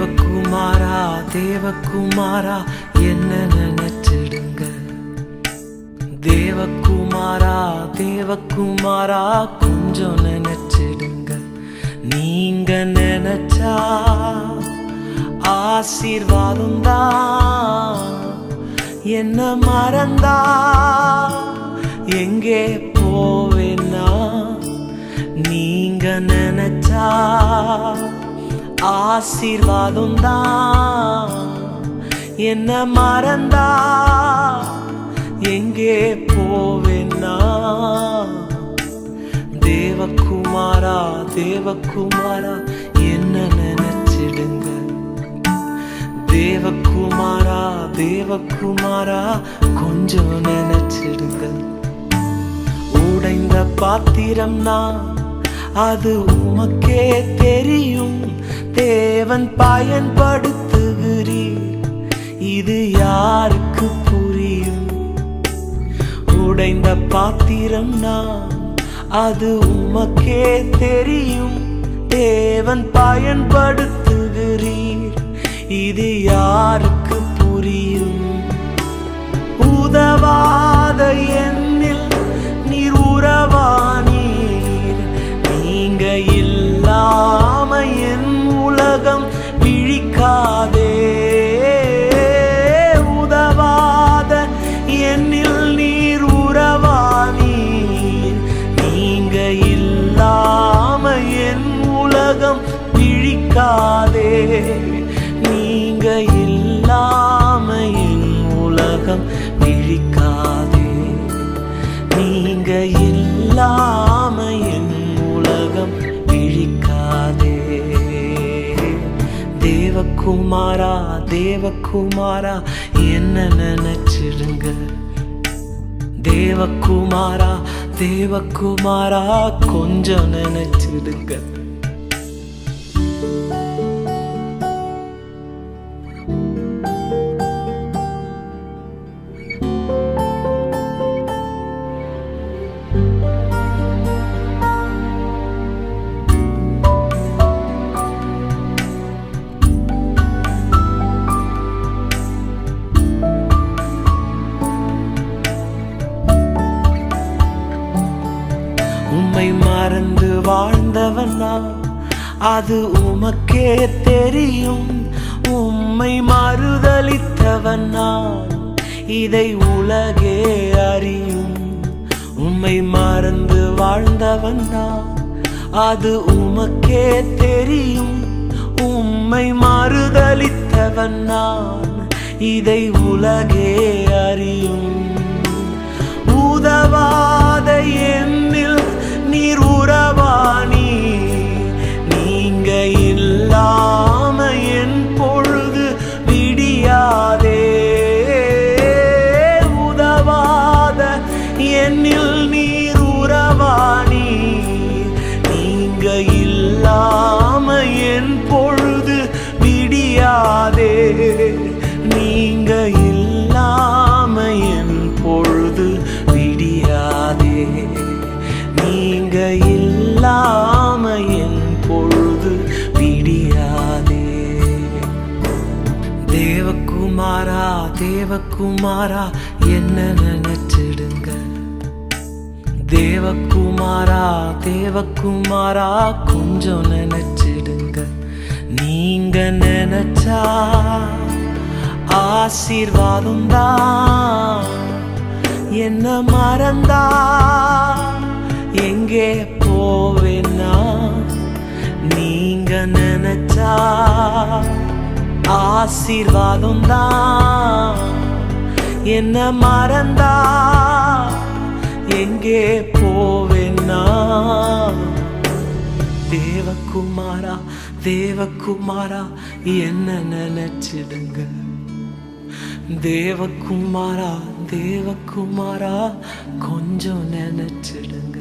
தேவகுமாரா தேவகுமாரா என்ன நினைச்சிடுங்க. தேவகுமாரா தேவகுமாரா கொஞ்சம் நினைச்சிடுங்க. நீங்க நினைச்சா ஆசீர்வாதம் தான். என்ன மறந்தா எங்கே போவேன்னா, நீங்க நினைச்சா ஆசீர்வாதம் தான். என்ன மறந்தா எங்கே போவேன்னா, தேவகுமாரா தேவகுமாரா என்ன நினைச்சிடுங்க. தேவகுமாரா தேவகுமாரா கொஞ்சம் நினைச்சிடுங்க. உடைந்த பாத்திரம்னா அது உமக்கே தெரியும். தேவன் பயன்படுத்துகிறீர், இது யாருக்கு புரியும்? உடைந்த பாத்திரம்னா அது உமக்கே தெரியும். தேவன் பயன்படுத்துகிறீர், இது யாருக்கு புரியும்? உதவாத என்னில் நீர் உறவானீர். நீங்க இல்லாம என் உலகம் விழிக்காதே. உதவாத என்னில் நீர் உறவானீர். நீங்க இல்லாம என் உலகம் விழிக்காதே. நீங்க இல்லாம என் உலகம் விழிக்காதே. நீங்க இல்லாம என் உலகம் விழிக்காதே. தேவகுமாரா தேவகுமாரா என்ன நினைச்சிடுங்க. தேவகுமாரா தேவகுமாரா கொஞ்சம் நினைச்சிடுங்க. உம்மை மறந்து வாழ்ந்தவனா அது உமக்கே தெரியும். உம்மை மறுதலித்தவனா இதை உலகே அறியும். உம்மை மறந்து வாழ்ந்தவனா அது உமக்கே தெரியும். உம்மை மறுதலித்தவனா இதை உலகே அறியும். உதவாத என்னில் நீர் உறவானி. நீங்க இல்லாம என் பொழுது விடியாதே. உதவாத என்னில் நீர் உறவானி. நீங்க இல்லாம என் பொழுது விடியாதே. நீங்க இல்லாம என் பொழுது விடியாதே. நீங்க இல்லாம என் பொழுது விடியாதே. தேவகுமாரா தேவகுமாரா என்ன நினைச்சிடுங்க. தேவகுமாரா தேவகுமாரா கொஞ்சம் நினைச்சிடுங்க. நீங்க நினைச்சா ஆசீர்வாதம் தான். என்ன மறந்தா எங்கே போவேன்னா, நீங்க நினைச்சா ஆசீர்வாதம் தான். என்ன மறந்தா எங்கே போவேன்னா, தேவகுமாரா தேவகுமாரா என்ன நினைச்சிடுங்க. தேவகுமாரா தேவகுமாரா கொஞ்சம் நினைச்சிடுங்க.